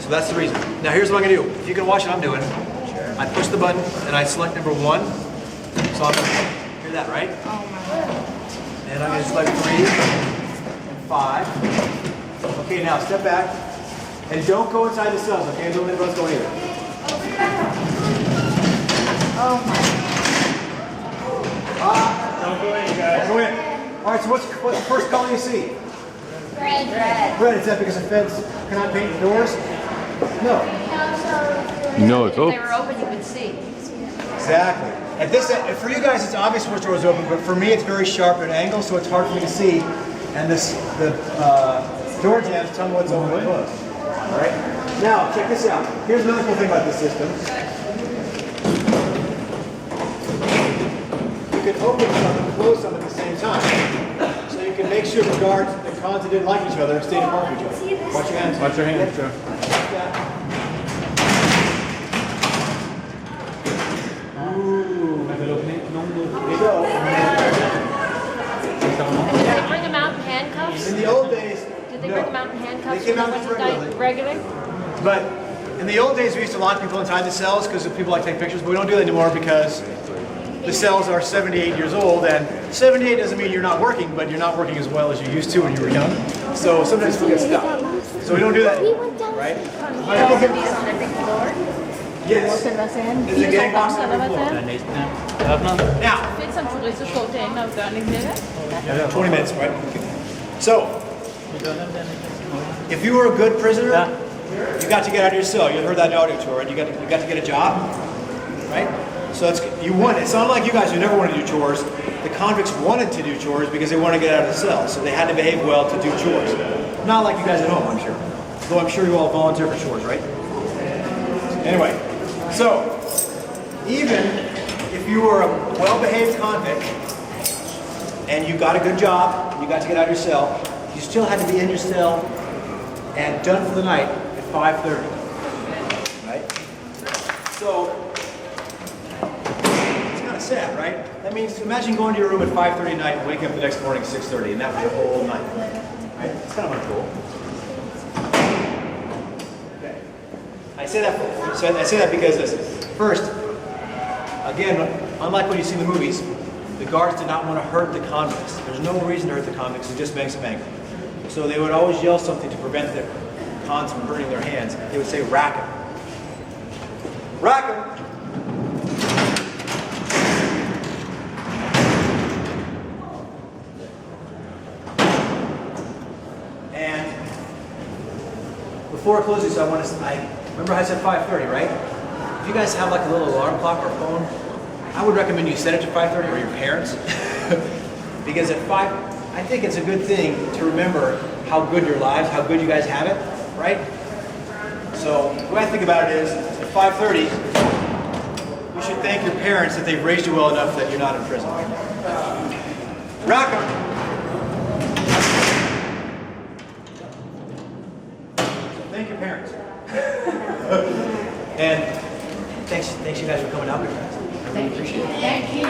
So that's the reason. Now here's what I'm gonna do. If you can watch what I'm doing, I push the button and I select number 1. So I'm gonna hear that, right? Oh my God. And I'm gonna select 3 and 5. Okay, now step back and don't go inside the cells, okay? Don't let us go either. Oh my God. Don't go in, you guys. Go in. All right, so what's the first color you see? Red. Red. Is that because the fence cannot paint the doors? No. No, it's If they open. were open, you would see. Exactly. At this, for you guys, it's obvious which door is open, but for me, it's very sharp at an angle, so it's hard for me to see. And the door jambs tell me what's open and closed. All right. Now, check this out. Here's another cool thing about this system. You can open some and close some at the same time. So you can make sure the guards, the cons that didn't like each other, stayed apart from each other. Watch your hands. Watch your hands, sure. Did they bring them out in handcuffs? In the old days, Did they bring them out in handcuffs? They came out when they went to regularly. regular? but in the old days we used to lock people inside the cells because people like to take pictures, but we don't do that anymore because the cells are 78 years old, and 78 doesn't mean you're not working, but you're not working as well as you used to when you were young. So sometimes people get stuck. So we don't do that anymore, right? These on their big floor? Yes. There's a gang box on every floor. Now, Fedt som turist at stå derinde og gøre lidt med det. 20 minutes, right? So, if you were a good prisoner, you got to get out of your cell. You heard that in the audio tour, right? You got to get a job, right? So you won. It's not like you guys who never wanted to do chores. The convicts wanted to do chores because they wanted to get out of the cell, so they had to behave well to do chores. Not like you guys at home, I'm sure. Though I'm sure you all volunteer for chores, right? Anyway, so even if you were a well-behaved convict and you got a good job, you got to get out of your cell, you still had to be in your cell and done for the night at 5:30, right? So it's kind of sad, right? That means imagine going to your room at 5:30 at night and waking up the next morning at 6:30, and that was your whole night, right? It's kind of uncool. Okay. I say that because listen, first, again, unlike when you see the movies, the guards did not want to hurt the convicts. There's no reason to hurt the convicts, it just makes them angry. So they would always yell something to prevent the cons from hurting their hands. They would say, "Rack 'em. Rack 'em." And before I close this, remember I said 5:30, right? If you guys have like a little alarm clock or phone, I would recommend you set it to 5:30 or your parents. Because at 5, I think it's a good thing to remember how good your lives, how good you guys have it, right? So the way I think about it is, at 5:30, you should thank your parents that they've raised you well enough that you're not in prison. Rack 'em. Thank your parents. And thanks you guys for coming out here, guys. I really appreciate it. Thank you.